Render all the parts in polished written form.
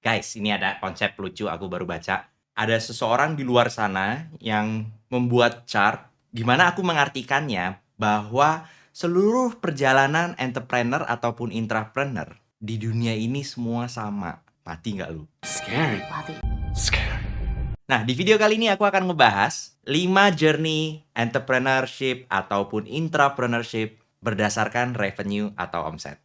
Guys, ini ada konsep lucu aku baru baca. Ada seseorang di luar sana yang membuat chart, gimana aku mengartikannya bahwa seluruh perjalanan entrepreneur ataupun intrapreneur di dunia ini semua sama. Mati nggak lu? Scary. Scary. Nah, di video kali ini aku akan ngebahas 5 journey entrepreneurship ataupun intrapreneurship berdasarkan revenue atau omset.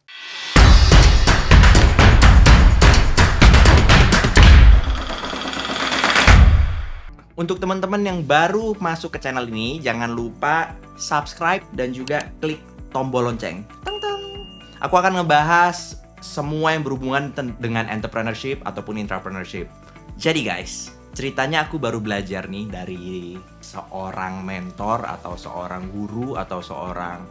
Untuk teman-teman yang baru masuk ke channel ini, jangan lupa subscribe dan juga klik tombol lonceng. Teng teng. Aku akan ngebahas semua yang berhubungan dengan entrepreneurship ataupun intrapreneurship. Jadi guys, ceritanya aku baru belajar nih dari seorang mentor atau seorang guru atau seorang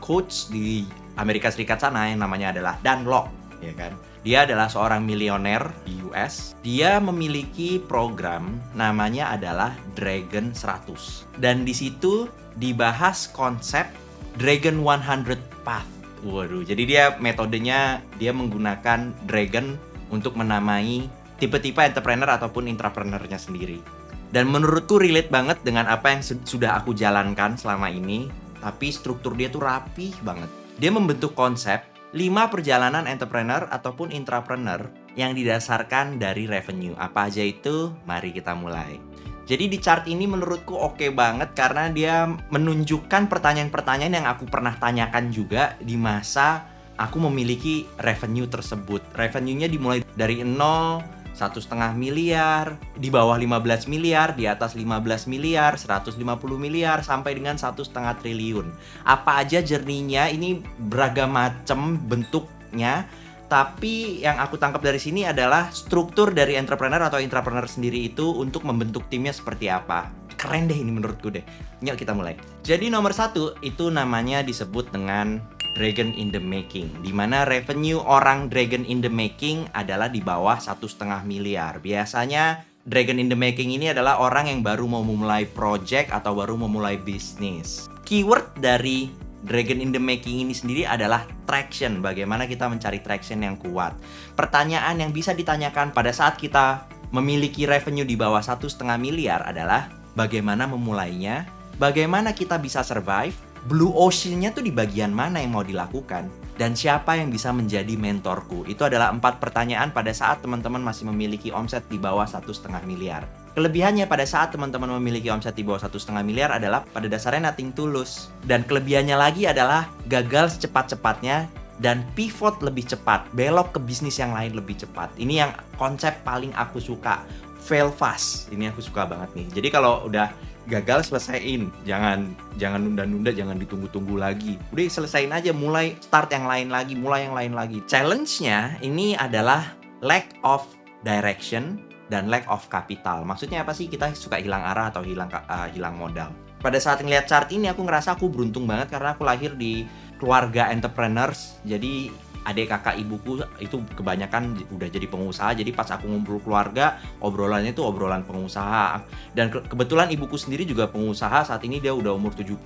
coach di Amerika Serikat sana yang namanya adalah Dan Lok, ya kan? Dia adalah seorang milioner di US. Dia memiliki program namanya adalah Dragon 100. Dan di situ dibahas konsep Dragon 100 Path. Waduh, jadi dia metodenya dia menggunakan Dragon untuk menamai tipe-tipe entrepreneur ataupun intrapreneurnya sendiri. Dan menurutku relate banget dengan apa yang sudah aku jalankan selama ini. Tapi struktur dia tuh rapih banget. Dia membentuk konsep 5 perjalanan entrepreneur ataupun intrapreneur yang didasarkan dari revenue. Apa aja itu? Mari kita mulai. Jadi di chart ini menurutku oke banget karena dia menunjukkan pertanyaan-pertanyaan yang aku pernah tanyakan juga di masa aku memiliki revenue tersebut. Revenue-nya dimulai dari 0, 1,5 miliar, di bawah 15 miliar, di atas 15 miliar, 150 miliar, sampai dengan 1,5 triliun. Apa aja journey-nya, ini beragam macam bentuknya, tapi yang aku tangkap dari sini adalah struktur dari entrepreneur atau intrapreneur sendiri itu untuk membentuk timnya seperti apa. Keren deh ini menurutku deh. Yuk kita mulai. Jadi nomor 1 itu namanya disebut dengan Dragon in the Making, di mana revenue orang Dragon in the Making adalah di bawah 1,5 miliar. Biasanya Dragon in the Making ini adalah orang yang baru mau memulai project atau baru memulai bisnis. Keyword dari Dragon in the Making ini sendiri adalah traction. Bagaimana kita mencari traction yang kuat. Pertanyaan yang bisa ditanyakan pada saat kita memiliki revenue di bawah 1,5 miliar adalah bagaimana memulainya, bagaimana kita bisa survive, Blue Ocean-nya tuh di bagian mana yang mau dilakukan, dan siapa yang bisa menjadi mentorku. Itu adalah 4 pertanyaan pada saat teman-teman masih memiliki omset di bawah 1,5 miliar. Kelebihannya pada saat teman-teman memiliki omset di bawah 1,5 miliar adalah pada dasarnya nothing tulus. Dan kelebihannya lagi adalah gagal secepat-cepatnya dan pivot lebih cepat, belok ke bisnis yang lain lebih cepat. Ini yang konsep paling aku suka, fail fast. Ini aku suka banget nih. Jadi kalau udah gagal selesaiin, jangan nunda-nunda, jangan ditunggu-tunggu lagi. Udah selesaiin aja, mulai start yang lain lagi, mulai yang lain lagi. Challenge-nya ini adalah lack of direction dan lack of capital. Maksudnya apa sih? Kita suka hilang arah atau hilang modal. Pada saat ngeliat chart ini aku ngerasa aku beruntung banget karena aku lahir di keluarga entrepreneurs. Jadi adik kakak ibuku itu kebanyakan udah jadi pengusaha. Jadi pas aku ngumpul keluarga, obrolannya itu obrolan pengusaha. Dan kebetulan ibuku sendiri juga pengusaha. Saat ini dia udah umur 70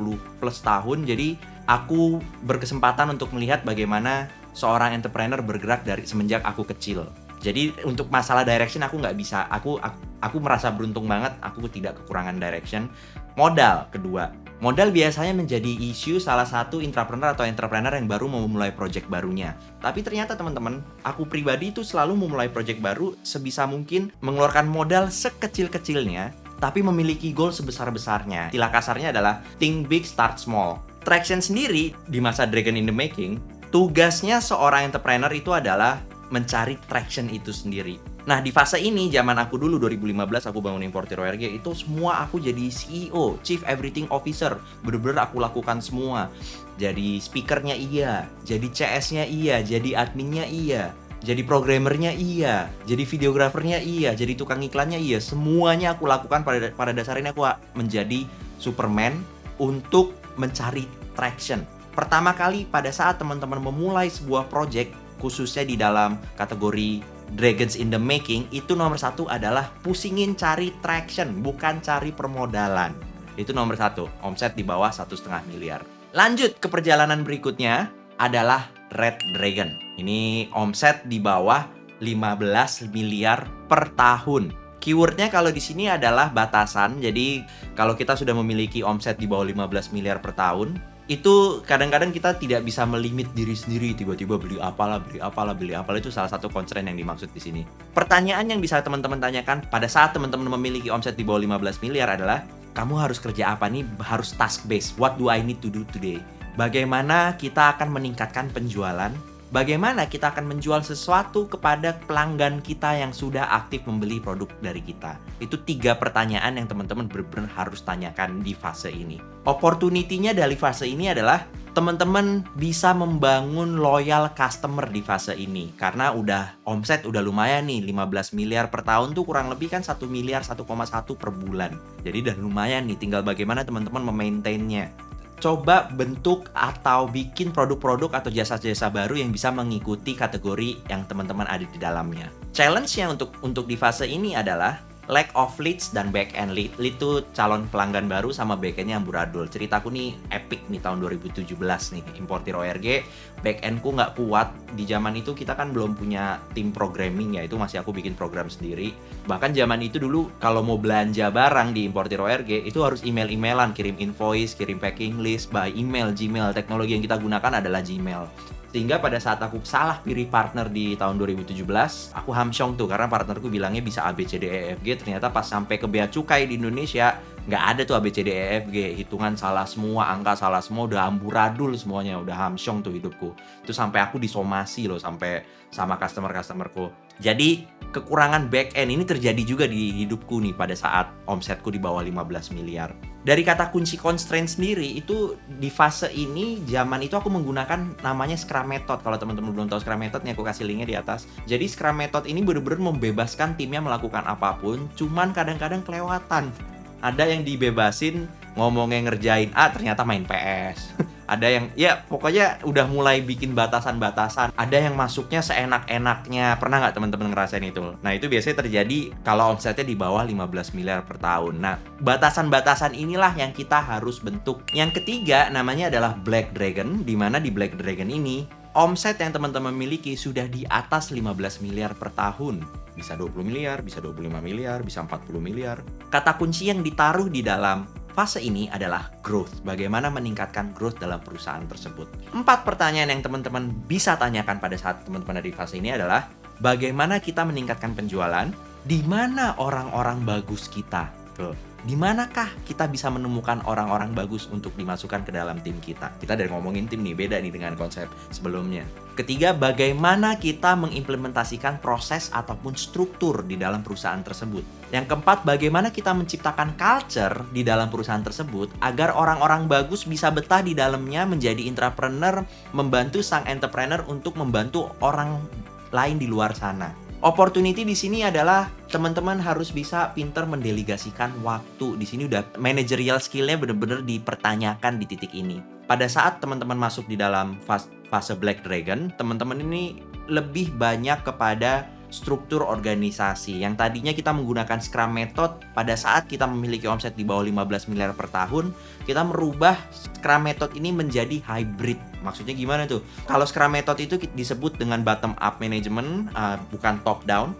plus tahun. Jadi aku berkesempatan untuk melihat bagaimana seorang entrepreneur bergerak dari semenjak aku kecil. Jadi untuk masalah direction aku nggak bisa. Aku merasa beruntung banget. Aku tidak kekurangan direction. Modal kedua. Modal biasanya menjadi isu salah satu intrapreneur atau entrepreneur yang baru mau memulai project barunya. Tapi ternyata teman-teman, aku pribadi itu selalu memulai project baru sebisa mungkin mengeluarkan modal sekecil-kecilnya, tapi memiliki goal sebesar-besarnya. Istilah kasarnya adalah think big, start small. Traction sendiri di masa Dragon in the Making, tugasnya seorang entrepreneur itu adalah mencari traction itu sendiri. Nah di fase ini, zaman aku dulu 2015 aku bangun Importir ORG, itu semua aku jadi CEO, Chief Everything Officer. Bener-bener aku lakukan semua. Jadi speakernya iya, jadi CS-nya iya, jadi adminnya iya, jadi programmernya iya, jadi videografernya iya, jadi tukang iklannya iya. Semuanya aku lakukan. Pada dasarnya aku menjadi Superman untuk mencari traction. Pertama kali pada saat teman-teman memulai sebuah project, khususnya di dalam kategori Dragons in the Making, itu nomor 1 adalah pusingin cari traction, bukan cari permodalan. Itu nomor 1, omset di bawah 1,5 miliar. Lanjut ke perjalanan berikutnya adalah Red Dragon. Ini omset di bawah 15 miliar per tahun. Keywordnya kalau di sini adalah batasan. Jadi kalau kita sudah memiliki omset di bawah 15 miliar per tahun, itu kadang-kadang kita tidak bisa melimit diri sendiri, tiba-tiba beli apalah, itu salah satu constraint yang dimaksud di sini. Pertanyaan yang bisa teman-teman tanyakan pada saat teman-teman memiliki omset di bawah 15 miliar adalah, kamu harus kerja apa nih? Harus task based. What do I need to do today? Bagaimana kita akan meningkatkan penjualan? Bagaimana kita akan menjual sesuatu kepada pelanggan kita yang sudah aktif membeli produk dari kita? Itu 3 pertanyaan yang teman-teman benar-benar harus tanyakan di fase ini. Opportunity-nya dari fase ini adalah teman-teman bisa membangun loyal customer di fase ini. Karena udah omset udah lumayan nih, 15 miliar per tahun tuh kurang lebih kan 1 miliar 1,1 per bulan. Jadi udah lumayan nih, tinggal bagaimana teman-teman memaintainnya. Coba bentuk atau bikin produk-produk atau jasa-jasa baru yang bisa mengikuti kategori yang teman-teman ada di dalamnya. Challenge-nya untuk di fase ini adalah lack of leads dan back end lead. Lead itu calon pelanggan baru sama back end-nya amburadul. Ceritaku nih epic nih tahun 2017 nih, importir ORG, back end-ku nggak kuat. Di zaman itu kita kan belum punya tim programming ya, itu masih aku bikin program sendiri. Bahkan zaman itu dulu kalau mau belanja barang di importir ORG itu harus email-emailan, kirim invoice, kirim packing list by email, Gmail. Teknologi yang kita gunakan adalah Gmail. Sehingga pada saat aku salah pilih partner di tahun 2017, aku hamsyong tuh karena partnerku bilangnya bisa A, B, C, D, E, F, G. Ternyata pas sampai ke bea cukai di Indonesia, nggak ada tuh A, B, C, D, E, F, G. Hitungan salah semua, angka salah semua, udah amburadul semuanya, udah hamsyong tuh hidupku. Itu sampai aku disomasi loh, sampai sama customer-customerku. Jadi kekurangan back end ini terjadi juga di hidupku nih pada saat omsetku di bawah 15 miliar. Dari kata kunci constraint sendiri itu di fase ini, zaman itu aku menggunakan namanya Scrum Method. Kalau teman-teman belum tahu Scrum Method nih, aku kasih linknya di atas. Jadi Scrum Method ini benar-benar membebaskan timnya melakukan apapun, cuman kadang-kadang kelewatan. Ada yang dibebasin ngomongnya ngerjain A, ternyata main PS. Ada yang, ya pokoknya udah mulai bikin batasan-batasan. Ada yang masuknya seenak-enaknya. Pernah nggak teman-teman ngerasain itu? Nah itu biasanya terjadi kalau omsetnya di bawah 15 miliar per tahun. Nah batasan-batasan inilah yang kita harus bentuk. Yang ketiga namanya adalah Black Dragon. Dimana di Black Dragon ini omset yang teman-teman miliki sudah di atas 15 miliar per tahun. Bisa 20 miliar, bisa 25 miliar, bisa 40 miliar. Kata kunci yang ditaruh di dalam fase ini adalah growth. Bagaimana meningkatkan growth dalam perusahaan tersebut. 4 pertanyaan yang teman-teman bisa tanyakan pada saat teman-teman ada di fase ini adalah bagaimana kita meningkatkan penjualan, di mana orang-orang bagus kita. Di manakah kita bisa menemukan orang-orang bagus untuk dimasukkan ke dalam tim kita? Kita dari ngomongin tim nih, beda nih dengan konsep sebelumnya. Ketiga, bagaimana kita mengimplementasikan proses ataupun struktur di dalam perusahaan tersebut. Yang keempat, bagaimana kita menciptakan culture di dalam perusahaan tersebut agar orang-orang bagus bisa betah di dalamnya menjadi entrepreneur, membantu sang entrepreneur untuk membantu orang lain di luar sana. Opportunity di sini adalah teman-teman harus bisa pinter mendelegasikan waktu. Di sini udah managerial skill-nya benar-benar dipertanyakan di titik ini. Pada saat teman-teman masuk di dalam fase Black Dragon, teman-teman ini lebih banyak kepada struktur organisasi. Yang tadinya kita menggunakan Scrum Method, pada saat kita memiliki omset di bawah 15 miliar per tahun, kita merubah Scrum Method ini menjadi hybrid. Maksudnya gimana tuh? Kalau Scrum Method itu disebut dengan bottom up management, bukan top down.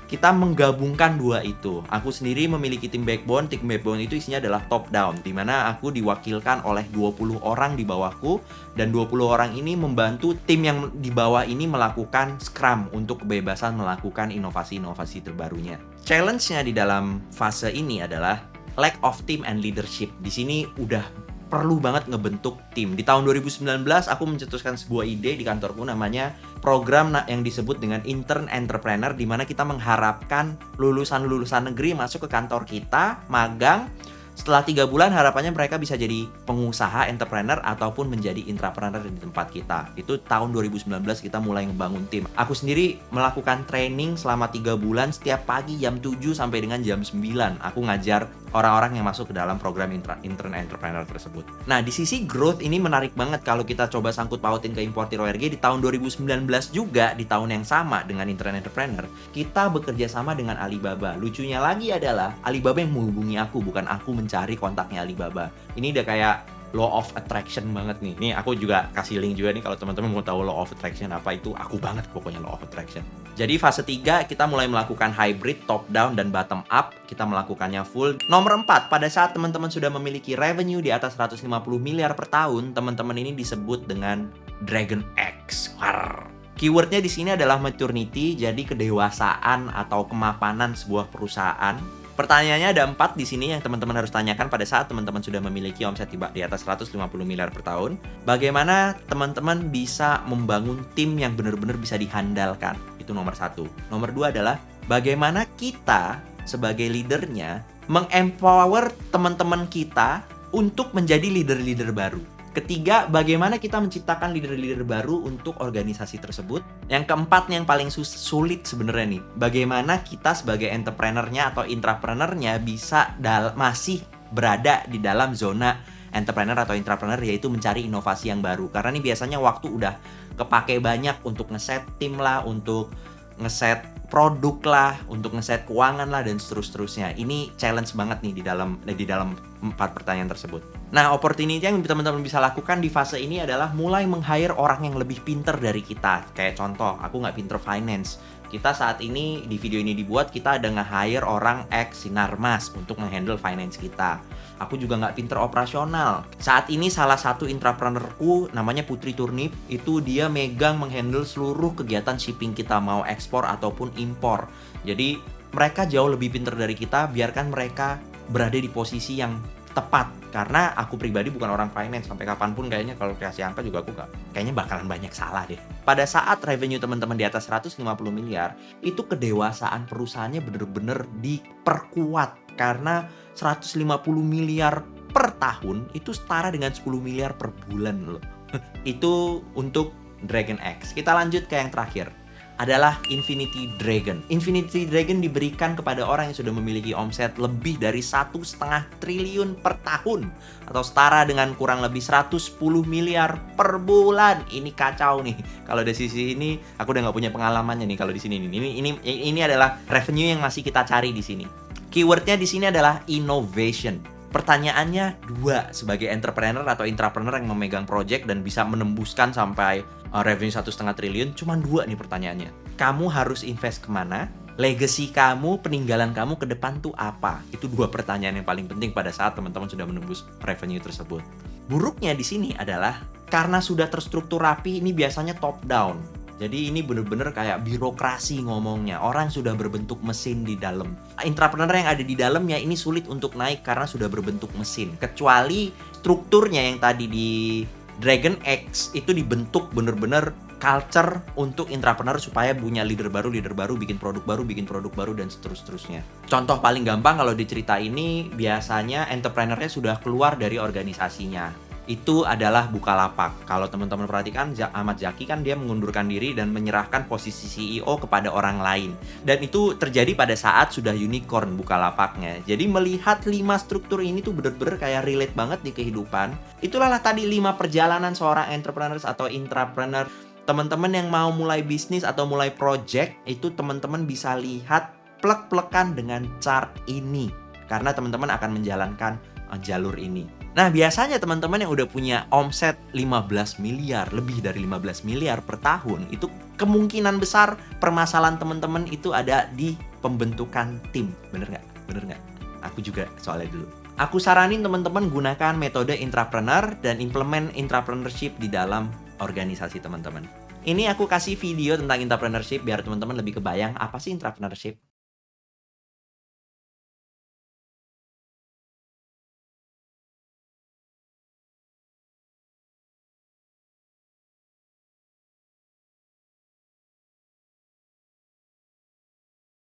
Kita menggabungkan dua itu. Aku sendiri memiliki tim backbone itu isinya adalah top down, di mana aku diwakilkan oleh 20 orang di bawahku, dan 20 orang ini membantu tim yang di bawah ini melakukan Scrum untuk kebebasan melakukan inovasi-inovasi terbarunya. Challenge-nya di dalam fase ini adalah lack of team and leadership. Di sini udah perlu banget ngebentuk tim. Di tahun 2019 aku mencetuskan sebuah ide di kantorku, namanya program yang disebut dengan Intern Entrepreneur, di mana kita mengharapkan lulusan-lulusan negeri masuk ke kantor kita, magang. Setelah 3 bulan harapannya mereka bisa jadi pengusaha, entrepreneur, ataupun menjadi intrapreneur di tempat kita. Itu tahun 2019 kita mulai ngebangun tim. Aku sendiri melakukan training selama 3 bulan setiap pagi jam 7 sampai dengan jam 9. Aku ngajar orang-orang yang masuk ke dalam program intern entrepreneur tersebut. Nah, di sisi growth ini menarik banget kalau kita coba sangkut pautin ke importir ORG. Di tahun 2019 juga, di tahun yang sama dengan intern entrepreneur, kita bekerja sama dengan Alibaba. Lucunya lagi adalah Alibaba yang menghubungi aku, bukan aku mencari kontaknya Alibaba. Ini udah kayak law of attraction banget nih. Nih aku juga kasih link juga nih kalau teman-teman mau tahu law of attraction apa, itu aku banget pokoknya law of attraction. Jadi fase 3 kita mulai melakukan hybrid, top down dan bottom up. Kita melakukannya full. Nomor 4, pada saat teman-teman sudah memiliki revenue di atas 150 miliar per tahun, teman-teman ini disebut dengan Dragon X. War. Keywordnya di sini adalah maturity, jadi kedewasaan atau kemapanan sebuah perusahaan. Pertanyaannya ada 4 di sini yang teman-teman harus tanyakan pada saat teman-teman sudah memiliki omset di atas 150 miliar per tahun. Bagaimana teman-teman bisa membangun tim yang benar-benar bisa dihandalkan? Itu nomor 1. Nomor 2 adalah bagaimana kita sebagai leadernya mengempower teman-teman kita untuk menjadi leader-leader baru. Ketiga, bagaimana kita menciptakan leader-leader baru untuk organisasi tersebut. Yang keempat, yang paling sulit sebenarnya nih, bagaimana kita sebagai entrepreneurnya atau intrapreneurnya bisa masih berada di dalam zona entrepreneur atau intrapreneur, yaitu mencari inovasi yang baru. Karena ini biasanya waktu udah kepake banyak untuk ngeset tim lah, untuk ngeset produk lah, untuk ngeset keuangan lah, dan seterusnya. Ini challenge banget nih di dalam 4 pertanyaan tersebut. Nah, opportunity yang teman-teman bisa lakukan di fase ini adalah mulai meng-hire orang yang lebih pinter dari kita. Kayak contoh, aku nggak pinter finance. Kita saat ini, di video ini dibuat, kita ada nge-hire orang ex Sinarmas untuk menghandle finance kita. Aku juga nggak pinter operasional. Saat ini salah satu intrapreneurku namanya Putri Turnip, itu dia megang menghandle seluruh kegiatan shipping kita, mau ekspor ataupun impor. Jadi mereka jauh lebih pinter dari kita, biarkan mereka berada di posisi yang tepat. Karena aku pribadi bukan orang finance, sampai kapanpun kayaknya kalau kasih angka juga aku kayaknya bakalan banyak salah deh. Pada saat revenue teman-teman di atas 150 miliar, itu kedewasaan perusahaannya bener-bener diperkuat. Karena 150 miliar per tahun itu setara dengan 10 miliar per bulan loh. Itu untuk Dragon X. Kita lanjut ke yang terakhir, adalah Infinity Dragon. Infinity Dragon diberikan kepada orang yang sudah memiliki omset lebih dari 1,5 triliun per tahun, atau setara dengan kurang lebih 110 miliar per bulan. Ini kacau nih. Kalau dari sisi ini aku udah nggak punya pengalamannya nih kalau di sini. Ini adalah revenue yang masih kita cari di sini. Keywordnya di sini adalah innovation. Pertanyaannya 2, sebagai entrepreneur atau intrapreneur yang memegang project dan bisa menembuskan sampai revenue 1,5 triliun, cuma 2 nih pertanyaannya. Kamu harus invest kemana? Legacy kamu, peninggalan kamu ke depan tuh apa? Itu 2 pertanyaan yang paling penting pada saat teman-teman sudah menembus revenue tersebut. Buruknya di sini adalah karena sudah terstruktur rapi, ini biasanya top down. Jadi ini bener-bener kayak birokrasi ngomongnya. Orang sudah berbentuk mesin di dalam. Intrapreneur yang ada di dalamnya ini sulit untuk naik karena sudah berbentuk mesin. Kecuali strukturnya yang tadi di Dragon X itu dibentuk bener-bener culture untuk intrapreneur supaya punya leader baru, bikin produk baru, dan seterusnya. Contoh paling gampang kalau di cerita ini, biasanya entrepreneurnya sudah keluar dari organisasinya. Itu adalah Bukalapak. Kalau teman-teman perhatikan, Ahmad Zaki kan dia mengundurkan diri dan menyerahkan posisi CEO kepada orang lain. Dan itu terjadi pada saat sudah unicorn Bukalapaknya. Jadi melihat 5 struktur ini tuh bener-bener kayak relate banget di kehidupan. Itulah tadi 5 perjalanan seorang entrepreneur atau intrapreneur. Teman-teman yang mau mulai bisnis atau mulai project, itu teman-teman bisa lihat plek-plekan dengan chart ini. Karena teman-teman akan menjalankan jalur ini. Nah, biasanya teman-teman yang udah punya omset 15 miliar, lebih dari 15 miliar per tahun, itu kemungkinan besar permasalahan teman-teman itu ada di pembentukan tim. Bener nggak? Bener nggak? Aku juga soalnya dulu. Aku saranin teman-teman gunakan metode intrapreneur dan implement intrapreneurship di dalam organisasi teman-teman. Ini aku kasih video tentang intrapreneurship biar teman-teman lebih kebayang apa sih intrapreneurship.